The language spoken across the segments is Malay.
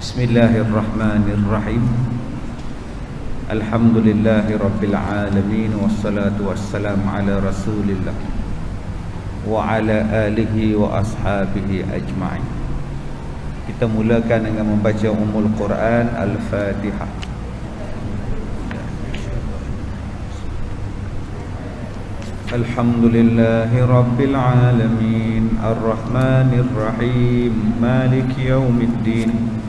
Bismillahirrahmanirrahim. Alhamdulillahi rabbil alamin. Wassalatu wassalamu ala rasulillah wa ala alihi wa ashabihi ajma'in. Kita mulakan dengan membaca Ummul Quran Al-Fatihah. Alhamdulillahi rabbil alamin. Ar-Rahmanir-Rahim. Maliki yaumiddin.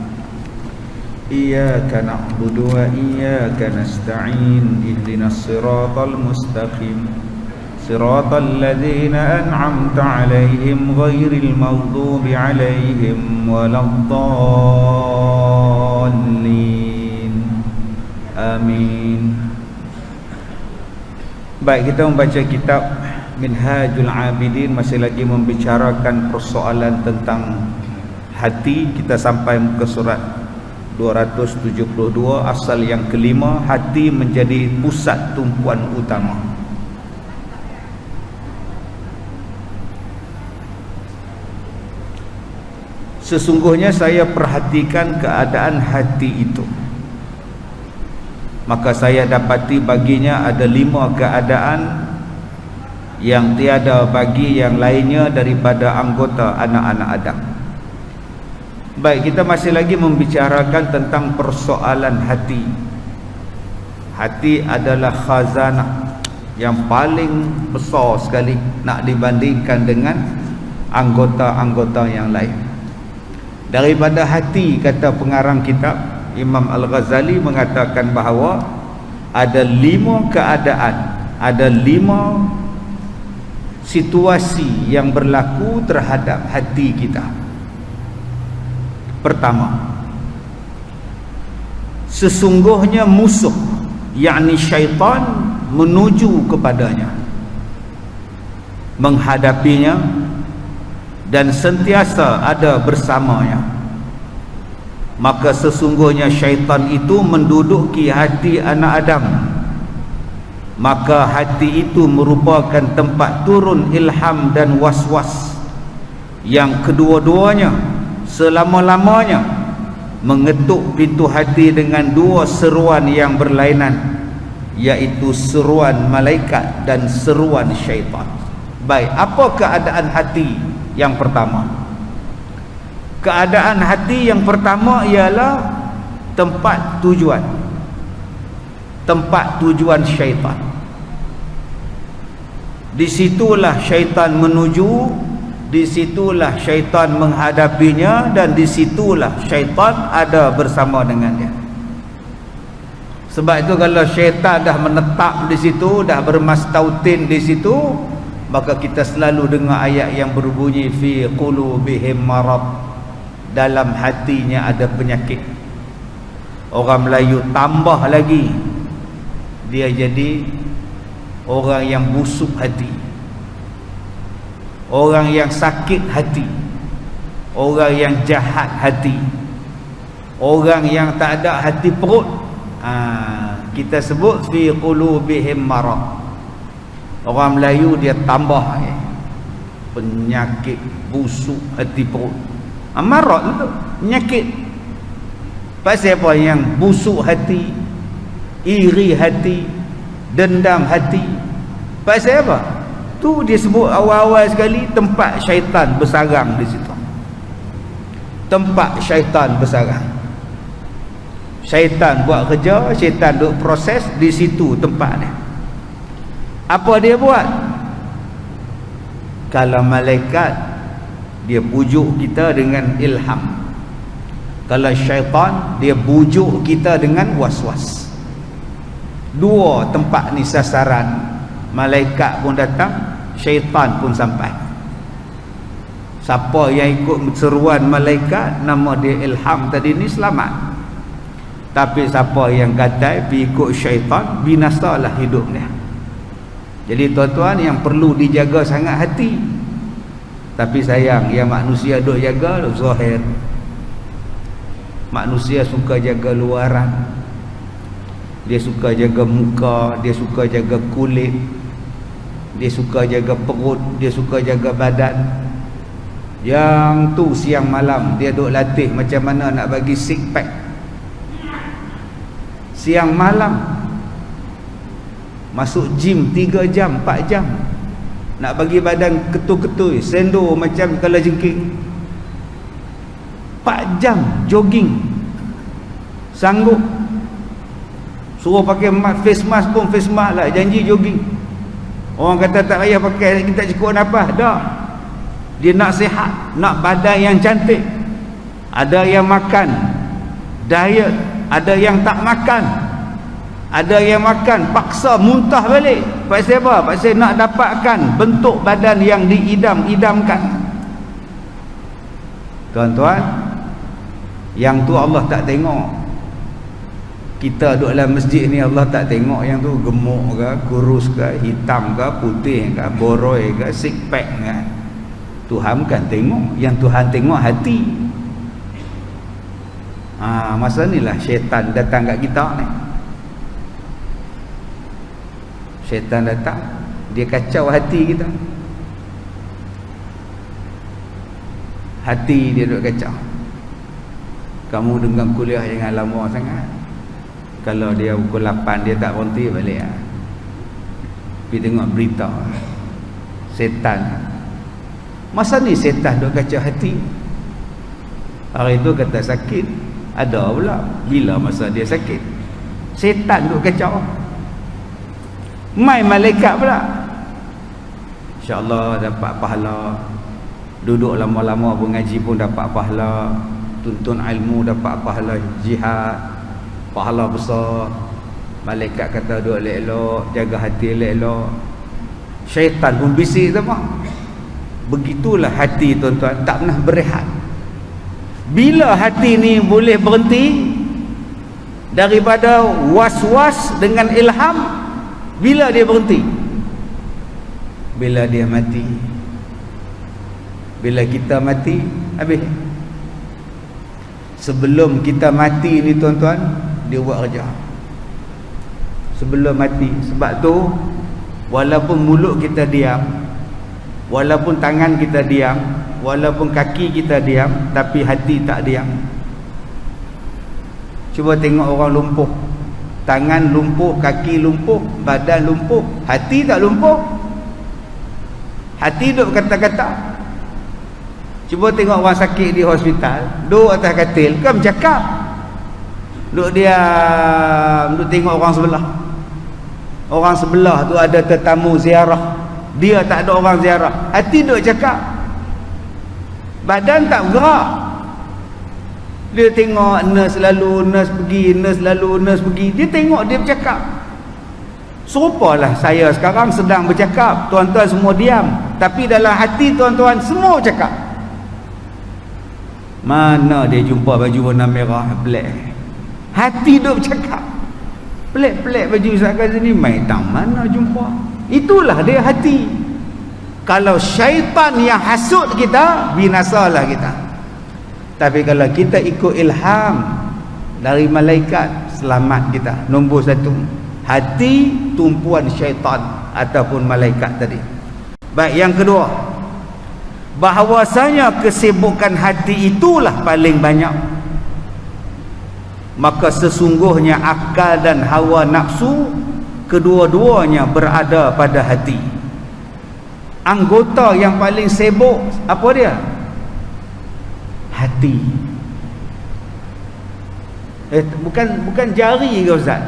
Iyyaka na'budu wa iyyaka nasta'in. Ihdinas siratal mustaqim. Siratal ladzina an'amta 'alaihim ghairil maghdubi 'alaihim waladdallin. Amin. Baik, kita membaca kitab Minhajul Abidin, masih lagi membicarakan persoalan tentang hati. Kita sampai ke surat 272, asal yang kelima, hati menjadi pusat tumpuan utama. Sesungguhnya saya perhatikan keadaan hati itu, maka saya dapati baginya ada 5 keadaan yang tiada bagi yang lainnya daripada anggota anak-anak Adam. Baik, kita masih lagi membicarakan tentang persoalan hati. Hati adalah khazanah yang paling besar sekali nak dibandingkan dengan anggota-anggota yang lain. Daripada hati, kata pengarang kitab Imam Al-Ghazali mengatakan bahawa ada 5 keadaan, ada 5 situasi yang berlaku terhadap hati kita. Pertama, sesungguhnya musuh, yakni syaitan, menuju kepadanya, menghadapinya dan sentiasa ada bersamanya. Maka sesungguhnya syaitan itu menduduki hati anak Adam. Maka hati itu merupakan tempat turun ilham dan was-was, yang kedua-duanya selama-lamanya mengetuk pintu hati dengan 2 seruan yang berlainan, iaitu seruan malaikat dan seruan syaitan. Baik, apa keadaan hati yang pertama? Keadaan hati yang pertama ialah tempat tujuan, tempat tujuan syaitan. Di situlah syaitan menuju, di situlah syaitan menghadapinya, dan di situlah syaitan ada bersama dengannya. Sebab itu kalau syaitan dah menetap di situ, dah bermastautin di situ, maka kita selalu dengar ayat yang berbunyi fi qulubihim marad, dalam hatinya ada penyakit. Orang Melayu tambah lagi, dia jadi orang yang busuk hati, orang yang sakit hati, orang yang jahat hati, orang yang tak ada hati perut. Kita sebut fi qulubihim marad. Orang Melayu dia tambah penyakit busuk hati perut. Marad itu penyakit. Pasal apa? Yang busuk hati, iri hati, dendam hati. Pasal apa? Tu dia sebut awal-awal sekali, tempat syaitan bersarang di situ. Tempat syaitan bersarang. Syaitan buat kerja, syaitan duk proses di situ tempat dia. Apa dia buat? Kalau malaikat, dia bujuk kita dengan ilham. Kalau syaitan, dia bujuk kita dengan was-was. 2 tempat ni sasaran. Malaikat pun datang, syaitan pun sampai. Siapa yang ikut seruan malaikat, nama dia ilham tadi ni, selamat. Tapi siapa yang gatai pergi ikut syaitan, binasalah hidupnya. Jadi tuan-tuan, yang perlu dijaga sangat hati. Tapi sayang, yang manusia duk jaga zahir. Manusia suka jaga luaran, dia suka jaga muka, dia suka jaga kulit, dia suka jaga perut, dia suka jaga badan. Yang tu siang malam dia duk latih macam mana nak bagi six pack. Siang malam masuk gym 3 jam 4 jam nak bagi badan ketul-ketul, sendor macam kala jengking. 4 jam jogging sanggup. Suruh pakai face mask pun face mask lah, janji jogging. Orang kata tak payah pakai, kita cukup nafas. Dah, dia nak sihat, nak badan yang cantik. Ada yang makan diet, ada yang tak makan, ada yang makan paksa muntah balik. Pasal apa? Pasal nak dapatkan bentuk badan yang diidam-idamkan. Tuan-tuan, yang tu Allah tak tengok. Kita duduk dalam masjid ni Allah tak tengok yang tu gemuk ke, kurus ke, hitam ke, putih ke, boroi ke, six pack ke. Tuhan bukan tengok. Yang Tuhan tengok hati. Masa ni lah syaitan datang kat kita ni. Syaitan datang, dia kacau hati kita. Hati dia duk kacau. Kamu dengar kuliah jangan lama sangat. Kalau dia pukul 8 dia tak berhenti balik lah. Pergi tengok berita setan. Masa ni setan duk kacau hati. Hari tu kata sakit, ada pula. Bila masa dia sakit, setan duk kacau. Mai malaikat pula. InsyaAllah dapat pahala. Duduk lama-lama pun ngaji pun dapat pahala. Tuntun ilmu dapat pahala jihad, pahala besar. Malaikat kata duduk elok-elok, jaga hati elok-elok. Syaitan pun bisik sama. Begitulah hati tuan-tuan, tak pernah berehat. Bila hati ni boleh berhenti daripada was-was dengan ilham? Bila dia berhenti? Bila dia mati. Bila kita mati, habis. Sebelum kita mati ni tuan-tuan, dia buat kerja. Sebelum mati. Sebab tu walaupun mulut kita diam, walaupun tangan kita diam, walaupun kaki kita diam, tapi hati tak diam. Cuba tengok orang lumpuh. Tangan lumpuh, kaki lumpuh, badan lumpuh, hati tak lumpuh. Hati duk kata-kata. Cuba tengok orang sakit di hospital, duduk atas katil, kan bercakap. Duduk diam, duduk tengok orang sebelah. Orang sebelah tu ada tetamu ziarah, dia tak ada orang ziarah, hati duduk cakap. Badan tak bergerak. Dia tengok nurse lalu, nurse pergi, nurse lalu, nurse pergi. Dia tengok, dia bercakap. Serupalah saya sekarang sedang bercakap, tuan-tuan semua diam, tapi dalam hati tuan-tuan semua cakap. Mana dia jumpa baju warna merah, black? Hati duk bercakap. Pelik-pelik baju Ustaz sini, main tang mana jumpa? Itulah dia hati. Kalau syaitan yang hasut kita, binasalah kita. Tapi kalau kita ikut ilham dari malaikat, selamat kita. Nombor 1, hati tumpuan syaitan ataupun malaikat tadi. Baik, yang kedua, bahawasanya kesibukan hati itulah paling banyak. Maka sesungguhnya akal dan hawa nafsu kedua-duanya berada pada hati. Anggota yang paling sibuk apa dia? Hati. Bukan jari ke Ustaz?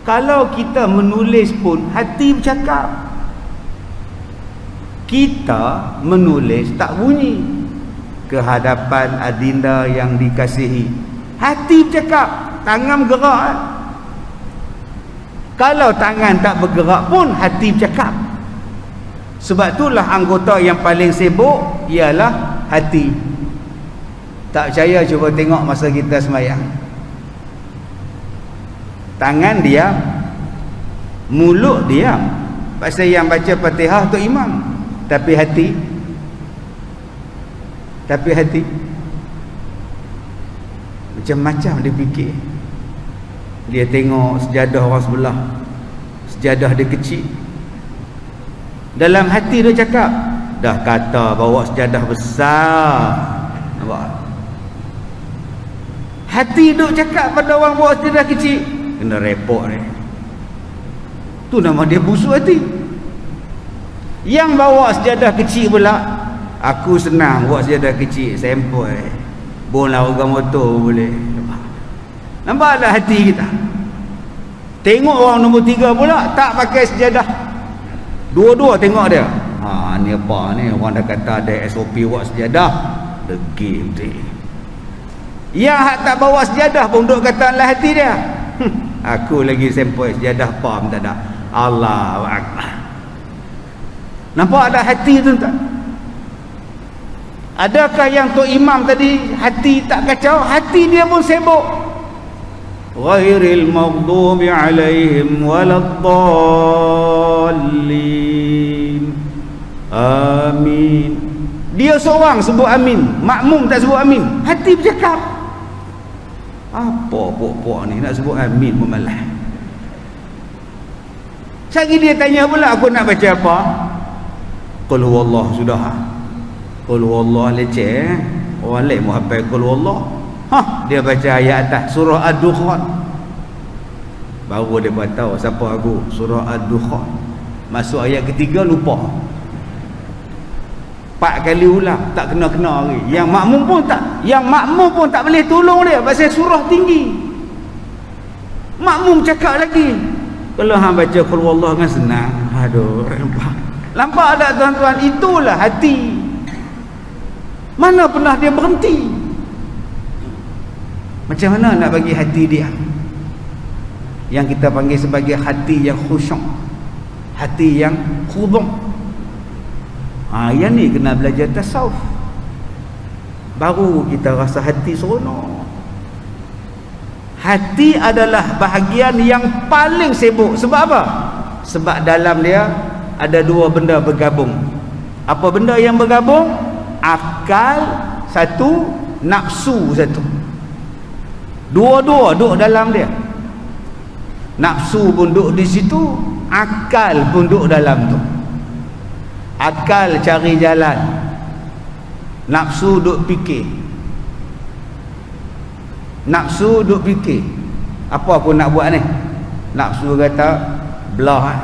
Kalau kita menulis pun hati bercakap. Kita menulis tak bunyi ke hadapan adinda yang dikasihi. Hati bercakap, tangan bergerak. Kalau tangan tak bergerak pun hati bercakap. Sebab itulah anggota yang paling sibuk ialah hati. Tak percaya cuba tengok masa kita sembahyang. Tangan diam, mulut diam. Pasal yang baca Fatihah tu imam. Tapi hati macam-macam dia fikir. Dia tengok sejadah orang sebelah, sejadah dia kecil. Dalam hati dia cakap, dah kata bawa sejadah besar. Nampak? Hati duk cakap pada orang bawa sejadah kecil, kena repot ni. Tu nama dia busuk hati. Yang bawa sejadah kecil pula, aku senang bawa sejadah kecil, sempoi. Bola orang motor boleh. Nampak tak hati kita? Tengok orang nombor 3 pula tak pakai sejadah. Dua-dua tengok dia. Ni apa ni? Orang dah kata ada SOP buat sejadah. Degil betul. Yang hak tak bawa sejadah pun duk kata dalam hati dia. Aku lagi sempoi sejadah apa pun tak ada. Allahu Akbar. Nampak ada hati tu tak? Adakah yang Tok Imam tadi hati tak kacau? Hati dia pun sibuk. Ghairil maghdubi alaihim waladdallin. Amin. Dia seorang sebut amin, makmum tak sebut amin. Hati bercakap, apa pok-pok ni nak sebut amin pun malah. Sekali dia tanya pula, aku nak baca apa? Qul huwallah sudah. Qul huwallah leceh. Orang lain mau hafal qul huwallah. Dia baca ayat atas surah Ad-Dukhan. Baru dia tahu siapa aku. Surah Ad-Dukhan. Masuk ayat ketiga lupa. 4 kali ulang tak kena-kena lagi. Yang makmum pun tak boleh tolong dia pasal surah tinggi. Makmum cakap lagi. Kalau hang baca qul huwallah kan senang. Aduh, nampak tak tuan-tuan? Itulah hati. Mana pernah dia berhenti? Macam mana nak bagi hati dia yang kita panggil sebagai hati yang khusyuk, hati yang khudhu'? Yang ni kena belajar tasawuf, baru kita rasa hati seronok. Hati adalah bahagian yang paling sibuk. Sebab apa? Sebab dalam dia ada 2 benda bergabung. Apa benda yang bergabung? Akal satu, nafsu satu. Dua-dua duduk dalam dia. Nafsu pun duduk di situ, akal pun duduk dalam tu. Akal cari jalan, nafsu duk fikir. Nafsu duk fikir, apa aku nak buat ni? Nafsu kata belah.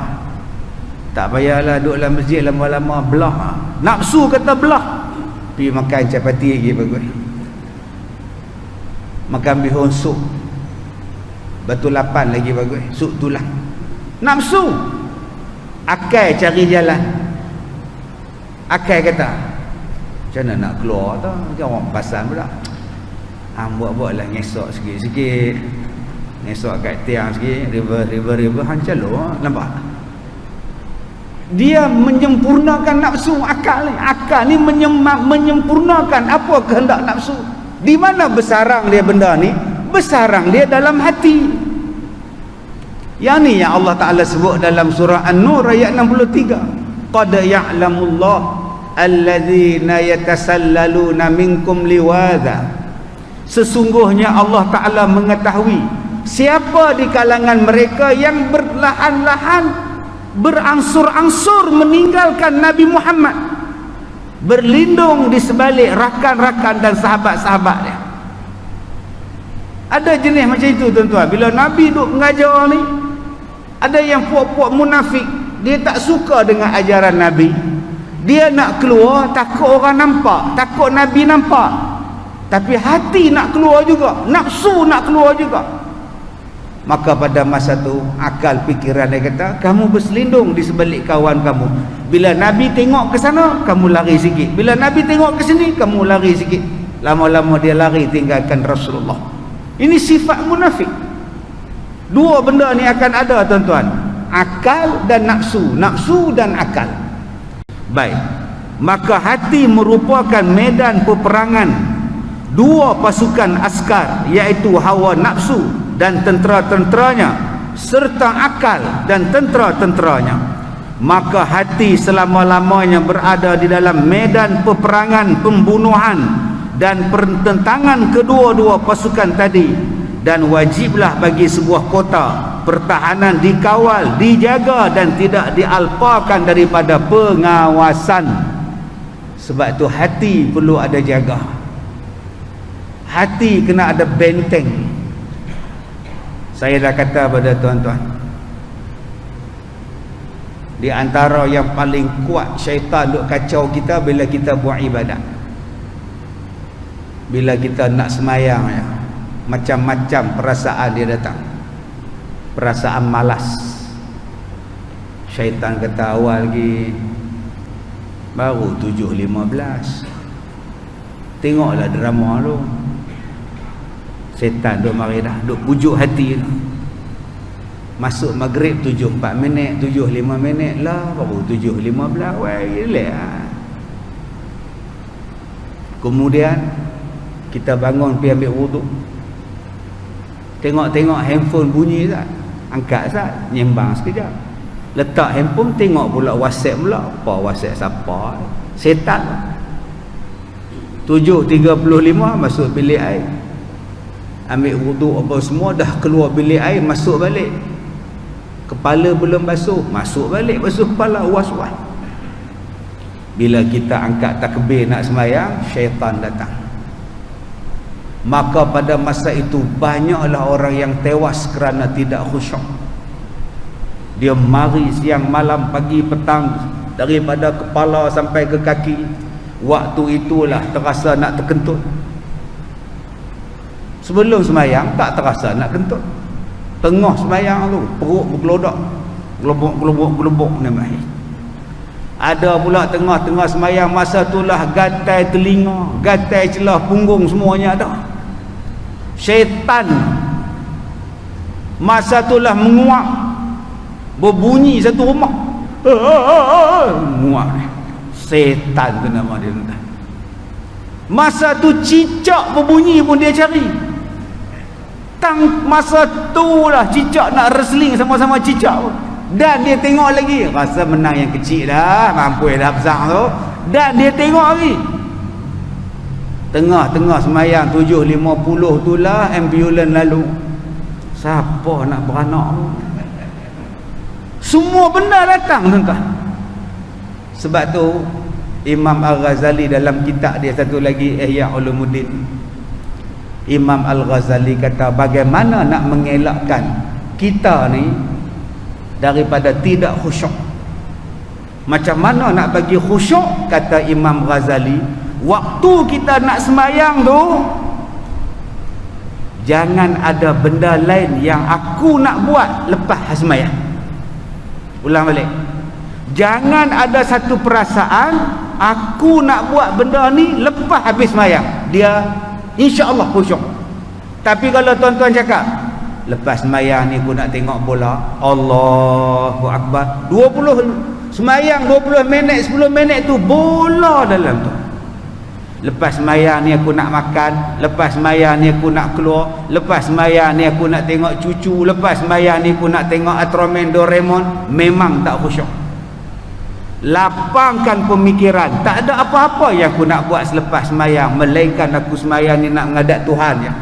Tak payahlah duduk dalam masjid lama-lama, belah. Nafsu kata belah. Pergi makan capati lagi bagus. Makan bihun sup batu lapan lagi bagus, sup tulang. Nafsu. Akal cari jalan. Akal kata, macam mana nak keluar tu? Macam orang pasang pula. Buat-buatlah ngesok sikit-sikit. Ngesok kat tiang sikit, river hang calor, nampak? Dia menyempurnakan nafsu akal ni. Akal ni menyempurnakan apa kehendak nafsu. Di mana bersarang dia benda ni? Bersarang dia dalam hati. Yang ni yang Allah Ta'ala sebut dalam surah An-Nur ayat 63. Qad ya'lamullah alladzina yatasallaluna minkum liwadha. Sesungguhnya Allah Ta'ala mengetahui siapa di kalangan mereka yang berlahan-lahan berangsur-angsur meninggalkan Nabi Muhammad, berlindung di sebalik rakan-rakan dan sahabat-sahabat dia. Ada jenis macam itu tuan-tuan. Bila Nabi duk mengajar ni, ada yang puak-puak munafik, dia tak suka dengan ajaran Nabi. Dia nak keluar takut orang nampak, takut Nabi nampak. Tapi hati nak keluar juga, nafsu nak keluar juga. Maka pada masa tu akal fikiran dia kata, kamu berselindung di sebalik kawan kamu. Bila Nabi tengok ke sana, kamu lari sikit. Bila Nabi tengok ke sini, kamu lari sikit. Lama-lama dia lari tinggalkan Rasulullah. Ini sifat munafik. 2 benda ni akan ada tuan-tuan. Akal dan nafsu. Nafsu dan akal. Baik. Maka hati merupakan medan peperangan 2 pasukan askar, iaitu hawa nafsu dan tentera-tenteranya, serta akal dan tentera-tenteranya. Maka hati selama-lamanya berada di dalam medan peperangan, pembunuhan dan pertentangan kedua-dua pasukan tadi. Dan wajiblah bagi sebuah kota pertahanan dikawal, dijaga dan tidak dialpakan daripada pengawasan. Sebab tu hati perlu ada jaga. Hati kena ada benteng. Saya dah kata pada tuan-tuan, di antara yang paling kuat syaitan duk kacau kita bila kita buat ibadat. Bila kita nak semayang ya, macam-macam perasaan dia datang. Perasaan malas. Syaitan kata awal lagi baru 7.15, tengoklah drama tu. Setan duk mari dah, duk pujuk hati tu. Masuk maghrib 7.4 minit, 7.5 minit lah, baru 7.15. Wah, relax lah. Kemudian kita bangun pergi ambil wuduk, tengok-tengok handphone bunyi tak, angkat tak, nyembang sekejap, letak handphone, tengok pula WhatsApp pula. Apa WhatsApp siapa? Setan. 7.35 masuk bilik air, ambil wuduk apa semua, dah keluar bilik air, masuk balik, kepala belum basuh, masuk balik basuh kepala, was-was. Bila kita angkat takbir nak sembahyang, syaitan datang. Maka pada masa itu banyaklah orang yang tewas kerana tidak khusyuk. Dia mari siang malam pagi petang, daripada kepala sampai ke kaki. Waktu itulah terasa nak terkentut. Sebelum sembahyang tak terasa nak kentut. Tengah sembahyang tu perut bergelodak, gelobok ni mai. Ada pula tengah-tengah sembahyang, masa itulah gatai telinga, gatai celah punggung, semuanya ada. Syaitan masa itulah menguap, berbunyi satu rumah, menguap ni. Setan tu nama dia. Masa tu cicak berbunyi pun dia cari. Masa tu lah cicak nak wrestling sama-sama cicak pun. Dan dia tengok lagi, rasa menang yang kecil dah, mampu dah besar tu. Dan dia tengok lagi. Tengah-tengah semayang 7.50 tu lah ambulans lalu. Siapa nak beranak tu? Semua benda datang tuan-tuan. Sebab tu Imam Al-Ghazali dalam kitab dia satu lagi, Ihya Ulumuddin, Imam Al-Ghazali kata bagaimana nak mengelakkan kita ni daripada tidak khusyuk. Macam mana nak bagi khusyuk? Kata Imam Ghazali, waktu kita nak sembahyang tu jangan ada benda lain yang aku nak buat lepas sembahyang. Ulang balik. Jangan ada satu perasaan aku nak buat benda ni lepas habis sembahyang. Dia insya-Allah khusyuk. Tapi kalau tuan-tuan cakap lepas sembahyang ni aku nak tengok bola, Allahu Akbar, 20 sembahyang 20 minit 10 minit tu bola dalam tu. Lepas sembahyang ni aku nak makan, lepas sembahyang ni aku nak keluar, lepas sembahyang ni aku nak tengok cucu, lepas sembahyang ni aku nak tengok Ultraman Doraemon. Memang tak khusyuk. Lapangkan pemikiran, tak ada apa-apa yang aku nak buat selepas sembahyang, melainkan aku sembahyang ni nak menghadap Tuhan ya.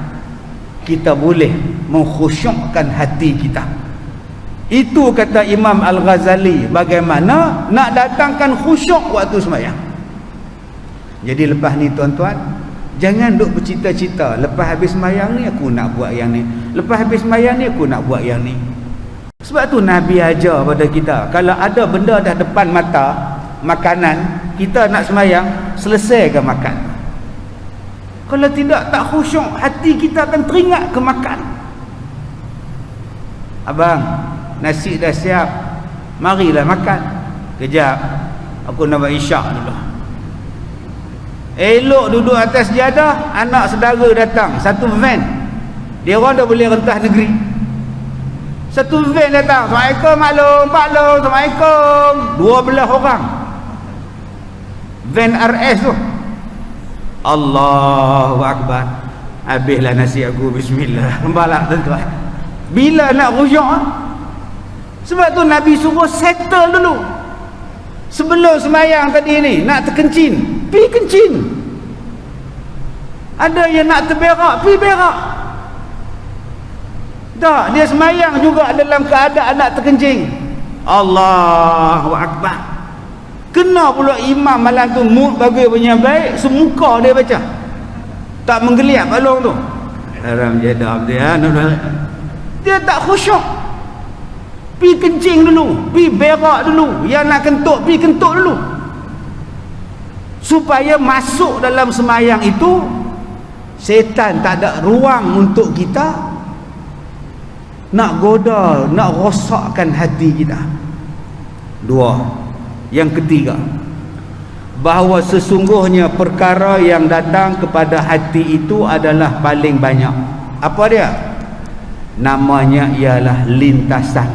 Kita boleh mengkhusyukkan hati kita. Itu kata Imam Al-Ghazali, bagaimana nak datangkan khusyuk waktu sembahyang. Jadi lepas ni tuan-tuan, jangan duk bercita-cita lepas habis sembahyang ni aku nak buat yang ni, lepas habis sembahyang ni aku nak buat yang ni. Sebab tu Nabi ajar pada kita, kalau ada benda dah depan mata, makanan, kita nak sembahyang, selesaikan makan. Kalau tidak, tak khusyuk, hati kita akan teringat ke makan. Abang, nasi dah siap, marilah makan. Kejap, aku nak buat isyak dulu. Elok duduk atas sejadah, anak saudara datang, satu van. Dia orang dah boleh rentah negeri. Satu van datang, Assalamualaikum maklum, maklum, Assalamualaikum. 12 orang. Van RS tu. Allahu Akbar. Habislah nasi aku, bismillah. Balak tuan-tuan. Bila nak khusyuk? Sebab tu Nabi suruh settle dulu. Sebelum sembahyang tadi ni, nak terkencing, pergi kencing. Ada yang nak terberak, pergi berak. Tak, dia sembahyang juga dalam keadaan nak terkencing. Allahu Akbar. Kena pula imam malam tu mood bagi punya baik, semuka dia baca, tak menggeliat balong tu. Haram jadab dia, dia tak khusyuk. Pi kencing dulu, pi berak dulu, yang nak kentut pi kentut dulu, supaya masuk dalam semayang itu setan tak ada ruang untuk kita nak goda, nak rosakkan hati kita. Dua. Yang ketiga, bahawa sesungguhnya perkara yang datang kepada hati itu adalah paling banyak. Apa dia? Namanya ialah lintasan.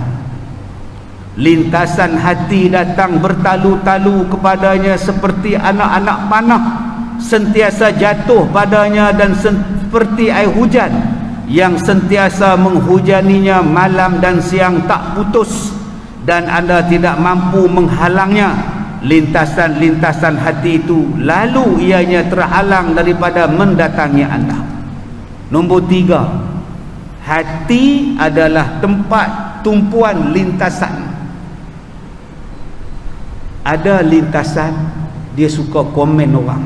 Lintasan hati datang bertalu-talu kepadanya seperti anak-anak panah, sentiasa jatuh padanya dan seperti air hujan yang sentiasa menghujaninya malam dan siang tak putus, dan anda tidak mampu menghalangnya. Lintasan-lintasan hati itu lalu ianya terhalang daripada mendatangi anda. Nombor 3, hati adalah tempat tumpuan lintasan. Ada lintasan dia suka komen orang,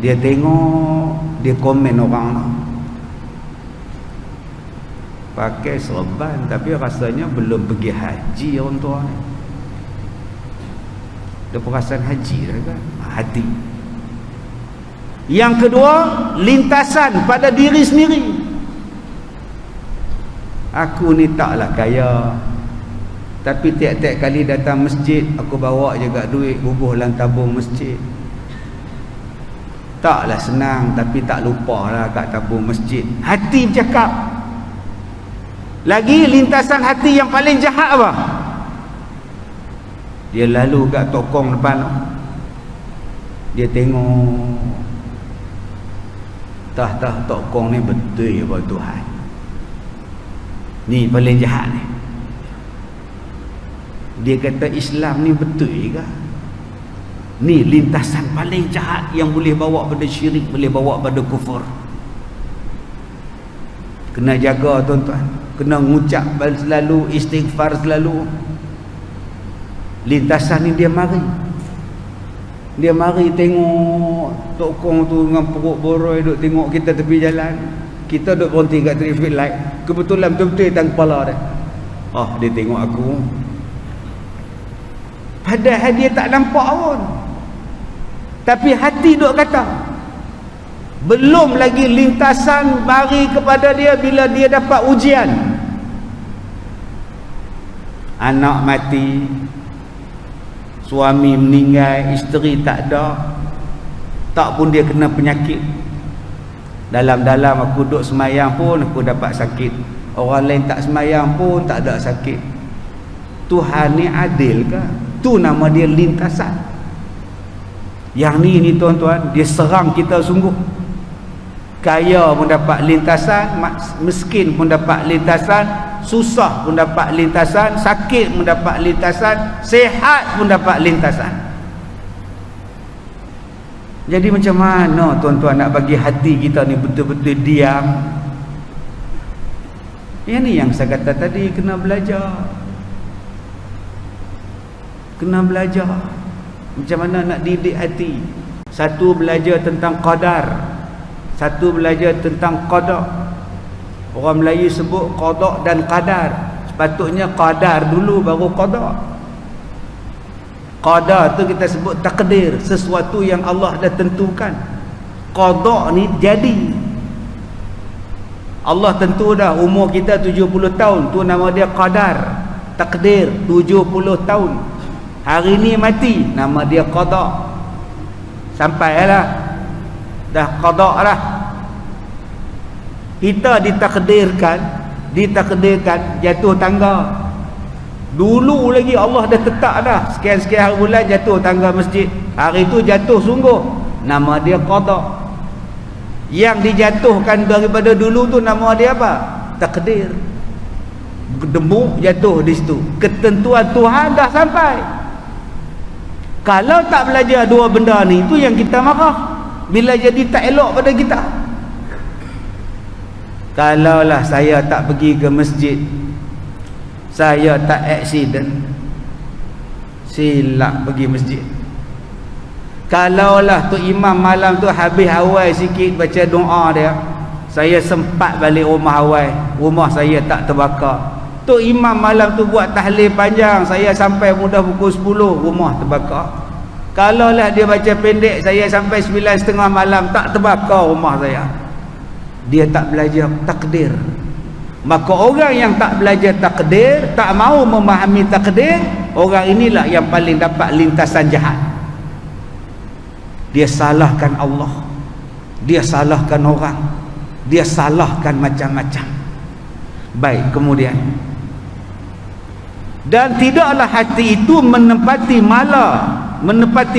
dia tengok, dia komen orang lah. Pakai serban tapi rasanya belum pergi haji orang tua ni. Dia perasaan haji dah kan, hati. Yang kedua, lintasan pada diri sendiri. Aku ni taklah kaya, tapi tiap-tiap kali datang masjid aku bawa juga duit bubuh dalam tabung masjid. Taklah senang, tapi tak lupalah kat tabung masjid. Hati bercakap. Lagi lintasan hati yang paling jahat apa? Dia lalu kat tokong depan tu, dia tengok, tah tokong ni betul apa Tuhan. Ni paling jahat ni. Dia kata Islam ni betul ke? Ni lintasan paling jahat yang boleh bawa pada syirik, boleh bawa pada kufur. Kena jaga tuan-tuan, kena ngucap selalu, istighfar selalu. Lintasan ni dia mari tengok tokong tu dengan perut boroi duk tengok kita tepi jalan. Kita duk berhenti kat traffic light, kebetulan betul-betul tang kepala dia. Dia tengok aku, padahal dia tak nampak pun, tapi hati duk kata. Belum lagi lintasan mari kepada dia bila dia dapat ujian. Anak mati, suami meninggal, isteri tak ada, tak pun dia kena penyakit. Dalam-dalam aku duduk semayang pun aku dapat sakit, orang lain tak semayang pun tak ada sakit. Tuhan ni adil ke? Tu nama dia lintasan. Yang ni tuan-tuan, dia serang kita sungguh. Kaya pun dapat lintasan, miskin pun dapat lintasan, susah pun dapat lintasan, sakit pun dapat lintasan, sihat pun dapat lintasan. Jadi macam mana tuan-tuan nak bagi hati kita ni betul-betul diam? Yang ni yang saya kata tadi, kena belajar. Kena belajar macam mana nak didik hati. Satu, belajar tentang qadar. Satu, belajar tentang qada. Orang Melayu sebut qada dan qadar. Sepatutnya qadar dulu baru qada. Qada tu kita sebut takdir, sesuatu yang Allah dah tentukan. Qada ni jadi. Allah tentu dah umur kita 70 tahun, tu nama dia qadar. Takdir 70 tahun. Hari ni mati, nama dia qada. Sampailah, dah qada lah. Kita ditakdirkan jatuh tangga. Dulu lagi Allah dah tetap dah, sekian-sekian hari bulan jatuh tangga masjid. Hari tu jatuh sungguh, nama dia qada. Yang dijatuhkan daripada dulu tu nama dia apa? Takdir. Gemuk jatuh di situ. Ketentuan Tuhan dah sampai. Kalau tak belajar dua benda ni, itu yang kita marah. Bila jadi tak elok pada kita. Kalaulah saya tak pergi ke masjid, saya tak aksiden, silap pergi masjid. Kalaulah tu imam malam tu habis awal sikit baca doa dia, saya sempat balik rumah awal, rumah saya tak terbakar. Tu imam malam tu buat tahlil panjang, saya sampai mudah pukul 10, rumah terbakar. Kalaulah dia baca pendek, saya sampai 9.30 malam, tak terbakar rumah saya. Dia tak belajar takdir. Maka orang yang tak belajar takdir, tak mau memahami takdir, orang inilah yang paling dapat lintasan jahat. Dia salahkan Allah, dia salahkan orang, dia salahkan macam-macam. Baik, kemudian, dan tidaklah hati itu menempati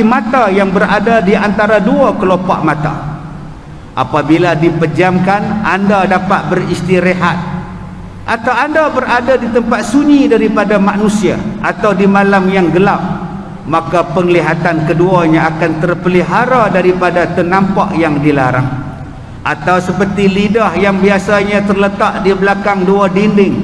mata yang berada di antara dua kelopak mata. Apabila dipejamkan, anda dapat beristirahat, atau anda berada di tempat sunyi daripada manusia, atau di malam yang gelap, maka penglihatan keduanya akan terpelihara daripada ternampak yang dilarang. Atau seperti lidah yang biasanya terletak di belakang dua dinding,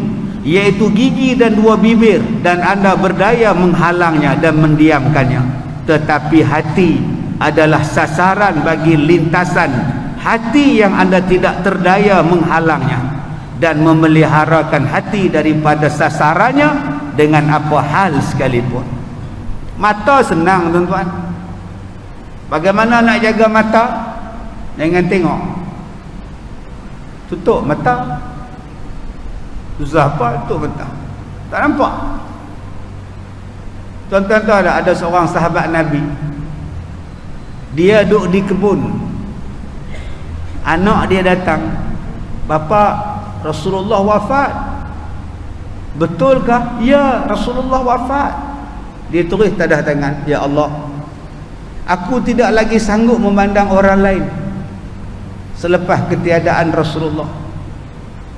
iaitu gigi dan dua bibir, dan anda berdaya menghalangnya dan mendiamkannya. Tetapi hati adalah sasaran bagi lintasan hati yang anda tidak terdaya menghalangnya dan memeliharakan hati daripada sasarannya dengan apa hal sekalipun. Mata senang tuan-tuan. Bagaimana nak jaga mata? Jangan tengok. Tutup mata. Susah apa tutup mata? Tak nampak. Tuan-tuan tahu tak, ada seorang sahabat Nabi, dia duduk di kebun. Anak dia datang, "Bapa, Rasulullah wafat." "Betulkah?" "Ya, Rasulullah wafat." Dia tulis tadah tangan, "Ya Allah, aku tidak lagi sanggup memandang orang lain selepas ketiadaan Rasulullah.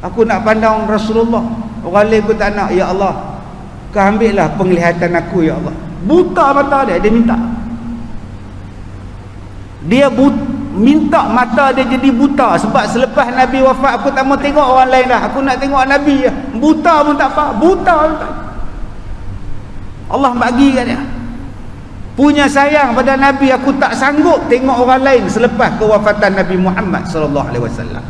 Aku nak pandang Rasulullah, orang lain aku tak nak. Ya Allah, kau ambillah penglihatan aku, ya Allah." Buta mata dia, dia minta. Dia minta mata dia jadi buta. Sebab selepas Nabi wafat, aku tak mau tengok orang lain dah, aku nak tengok Nabi je. Buta pun tak apa, buta pun tak. Allah bagi kat dia. Punya sayang pada Nabi, aku tak sanggup tengok orang lain selepas kewafatan Nabi Muhammad sallallahu alaihi wasallam.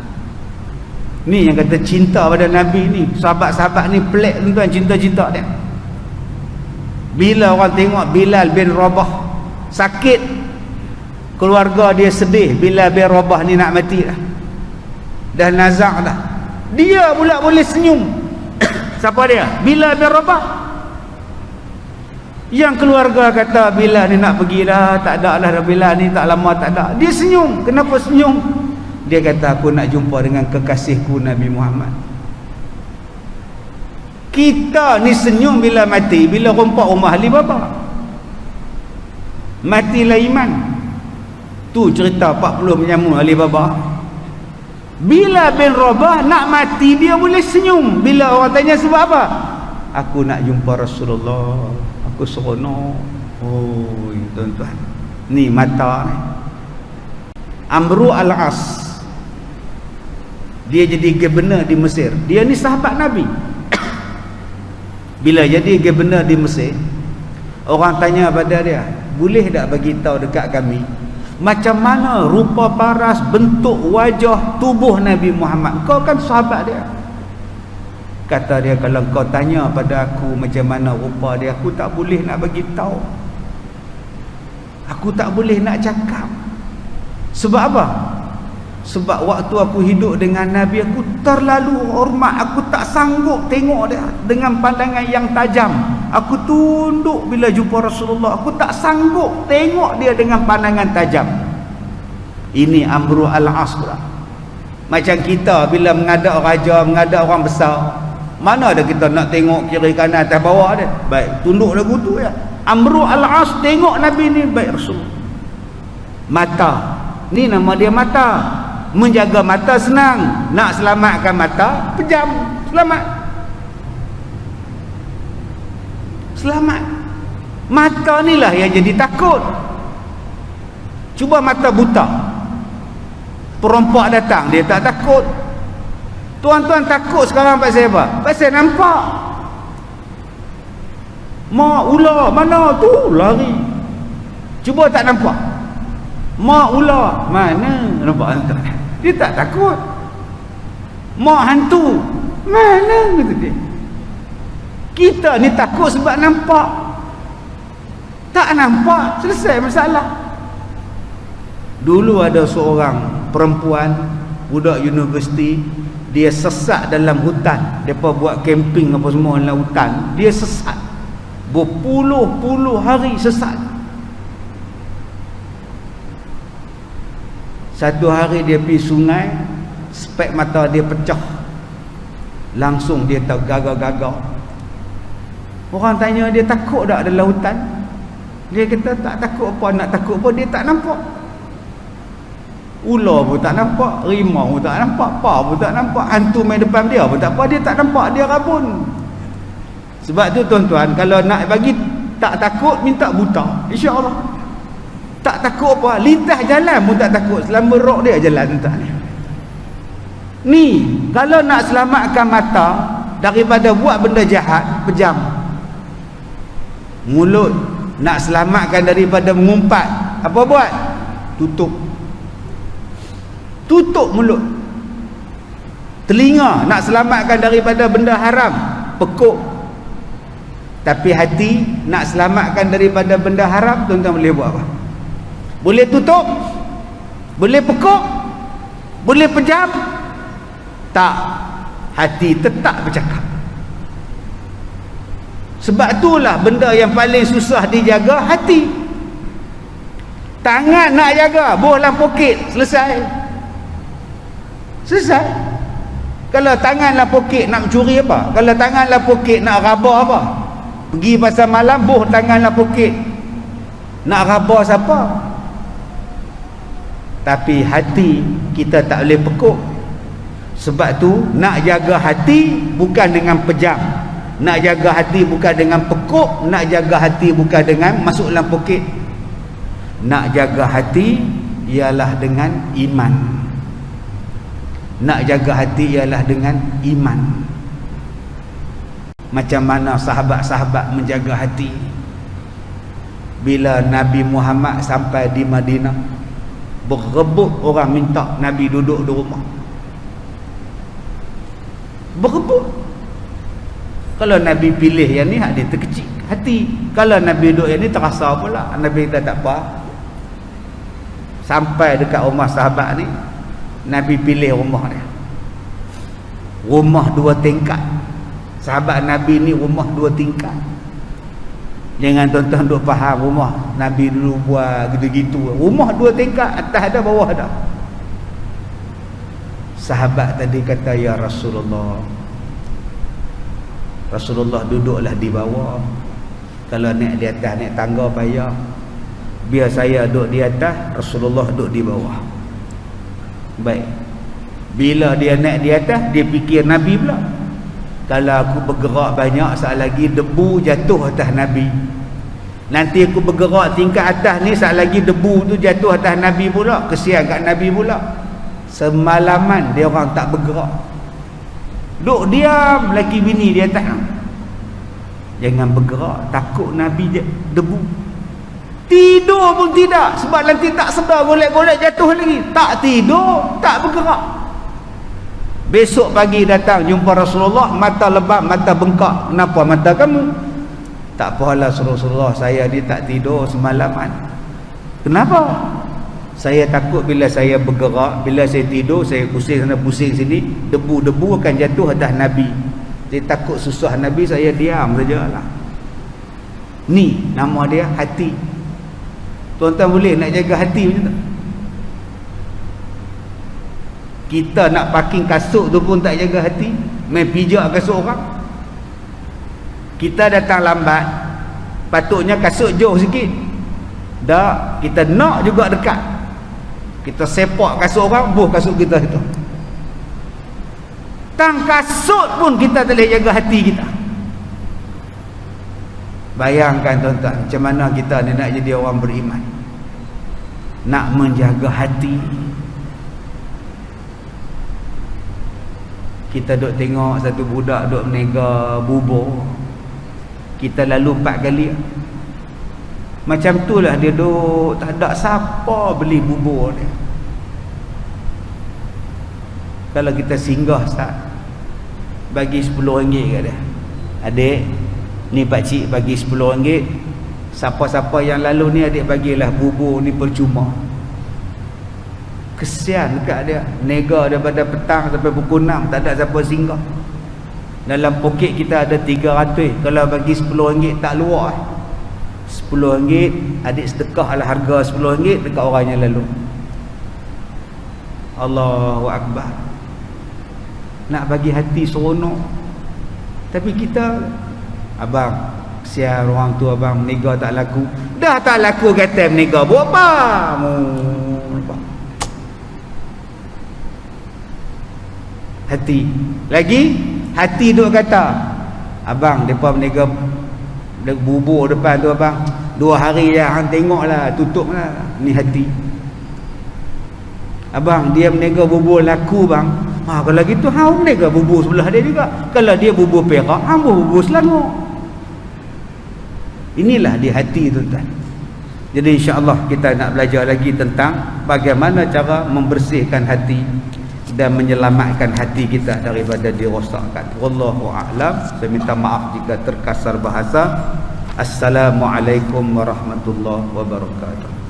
Ni yang kata cinta pada Nabi ni. Sahabat-sahabat ni pelik tuan-tuan, cinta-cinta dia. Bila orang tengok Bilal bin Rabah sakit, keluarga dia sedih, Bilal bin Rabah ni nak mati dah nazak dah, dia pula boleh senyum. Siapa dia? Bilal bin Rabah. Yang keluarga kata Bilal ni nak pergi dah, tak ada lah Bilal ni, tak lama tak ada. Dia senyum. Kenapa senyum? Dia kata, aku nak jumpa dengan kekasihku Nabi Muhammad. Kita ni senyum bila mati, bila rompak rumah ahli bapa. Matilah iman. Tu cerita 40 menyamu ahli bapa. Bila bin Rabah nak mati, dia boleh senyum. Bila orang tanya sebab apa? Aku nak jumpa Rasulullah, aku seronok. Oh tuan-tuan, ni mata ni. Amru al-As, dia jadi gubernur di Mesir. Dia ni sahabat Nabi. Bila jadi gubernur di Mesir, orang tanya pada dia, boleh tak bagi tahu dekat kami macam mana rupa paras, bentuk wajah, tubuh Nabi Muhammad? Kau kan sahabat dia. Kata dia, kalau kau tanya pada aku macam mana rupa dia, aku tak boleh nak bagi tahu. Aku tak boleh nak cakap. Sebab apa? Sebab waktu aku hidup dengan Nabi, aku terlalu hormat, aku tak sanggup tengok dia dengan pandangan yang tajam. Aku tunduk bila jumpa Rasulullah, aku tak sanggup tengok dia dengan pandangan tajam. Ini Amru al-As pula. Macam kita bila menghadap raja, menghadap orang besar, mana ada kita nak tengok kiri kanan atas bawah dia? Baik, tunduk lagu tu ya. Amru al-As tengok Nabi ni, baik Rasul. Mata, ni nama dia mata. Menjaga mata senang, nak selamatkan mata, pejam, selamat. Selamat. Mata ni lah yang jadi takut. Cuba mata buta, perompak datang, dia tak takut. Tuan-tuan takut sekarang pasal apa? Pasal nampak. Mak ular mana tu? Lari. Cuba tak nampak. Mak ular mana? Nampak tak? Dia tak takut. Mak hantu mana? Kata dia. Kita ni takut sebab nampak. Tak nampak, selesai masalah. Dulu ada seorang perempuan, budak universiti, dia sesat dalam hutan. Depa buat camping apa semua dalam hutan. Dia sesat. Berpuluh-puluh hari sesat. Satu hari dia pergi sungai, spek mata dia pecah. Langsung dia tergagau-gagau. Orang tanya dia takut tak dalam hutan? Dia kata tak takut apa, nak takut apa, dia tak nampak. Ular pun tak nampak, rimau pun tak nampak, apa pun tak nampak, hantu main depan dia pun tak apa, dia tak nampak, dia rabun. Sebab tu tuan-tuan, kalau nak bagi tak takut, minta buta, insya-Allah. Tak takut apa, lintas jalan pun tak takut, selama roh dia jalan tak ni. Ni, kalau nak selamatkan mata daripada buat benda jahat, pejam. Mulut nak selamatkan daripada mengumpat, apa buat? Tutup mulut. Telinga nak selamatkan daripada benda haram, pekuk. Tapi hati nak selamatkan daripada benda haram, tuan-tuan boleh buat apa? Boleh tutup? Boleh pekuk? Boleh pejam? Tak. Hati tetap bercakap. Sebab itulah benda yang paling susah dijaga, hati. Tangan nak jaga, buh dalam poket, selesai. Kalau tangan dalam poket nak curi apa? Kalau tangan dalam poket nak rabah apa? Pergi pasal malam, buh tangan dalam poket, nak rabah siapa? Tapi hati kita tak boleh pekuk. Sebab tu nak jaga hati bukan dengan pejam, nak jaga hati bukan dengan pekuk, nak jaga hati bukan dengan masuk dalam poket. Nak jaga hati ialah dengan iman. Nak jaga hati ialah dengan iman. Macam mana sahabat-sahabat menjaga hati. Bila Nabi Muhammad sampai di Madinah, berebut orang minta Nabi duduk di rumah. Berebut. Kalau Nabi pilih yang ni, dia terkecil hati. Kalau Nabi duduk yang ni, terasa pula. Nabi kata tak apa. Sampai dekat rumah sahabat ni, Nabi pilih rumah dia. Rumah 2 tingkat. Sahabat Nabi ni rumah 2 tingkat. Jangan tuan-tuan duk faham rumah Nabi dulu buat gitu-gitu. Rumah 2 tingkat, atas ada, bawah ada. Sahabat tadi kata, ya Rasulullah, Rasulullah duduklah di bawah. Kalau naik di atas, naik tangga payah. Biar saya duduk di atas, Rasulullah duduk di bawah. Baik. Bila dia naik di atas, dia fikir Nabi pula. Kalau aku bergerak banyak, saat lagi debu jatuh atas Nabi. Nanti aku bergerak tingkat atas ni, saat lagi debu tu jatuh atas Nabi pula. Kesian kat Nabi pula. Semalaman dia orang tak bergerak. Duk diam lelaki bini di atas. Jangan bergerak, takut Nabi debu. Tidur pun tidak, sebab nanti tak sedar golek-golek jatuh lagi. Tak tidur, tak bergerak. Besok pagi datang jumpa Rasulullah, mata lebam, mata bengkak. Kenapa mata kamu? Tak apalah Rasulullah, saya ni tak tidur semalaman. Kenapa? Saya takut bila saya bergerak, bila saya tidur, saya pusing sana pusing sini, debu-debu akan jatuh atas Nabi. Saya takut susah Nabi, saya diam sajalah. Ni nama dia hati. Tuan-tuan boleh nak jaga hati macam tu? Kita nak parking kasut tu pun tak jaga hati, main pijak kasut orang. Kita datang lambat, patutnya kasut jauh sikit. Tak, kita nak juga dekat. Kita sepak kasut orang, buh kasut kita itu. Tang kasut pun kita tak boleh jaga hati kita. Bayangkan tuan-tuan, macam mana kita ni nak jadi orang beriman, nak menjaga hati. Kita duk tengok satu budak duk menega bubur, kita lalu 4 kali. Macam tu lah dia duk, tak ada siapa beli bubur dia. Kalau kita singgah Ustaz, bagi RM10 kat dia, adik ni pakcik bagi RM10, siapa-siapa yang lalu ni adik bagilah bubur ni percuma. Kesian dekat dia, nega daripada petang sampai pukul 6 tak ada siapa singgah. Dalam poket kita ada 300, kalau bagi RM10 tak luar. RM10 adik sedekah lah harga RM10 dekat orang yang lalu. Allahu Akbar. Nak bagi hati seronok, tapi kita, abang kesian orang tu abang, nega tak laku. Dah tak laku kata nega buat apa? Hati lagi, hati duk kata, abang depa berniaga bubur depan tu abang, 2 hari dah hang tengoklah, tutuplah. Ni hati. Abang dia berniaga bubur laku bang. Kalau gitu hang berniaga bubur sebelah dia juga. Kalau dia bubur Perak, hang bubur Selangor. Inilah di hati tuan-tuan. Jadi insya-Allah kita nak belajar lagi tentang bagaimana cara membersihkan hati dan menyelamatkan hati kita daripada dirosakkan. Wallahu a'lam. Saya minta maaf jika terkasar bahasa. Assalamualaikum warahmatullahi wabarakatuh.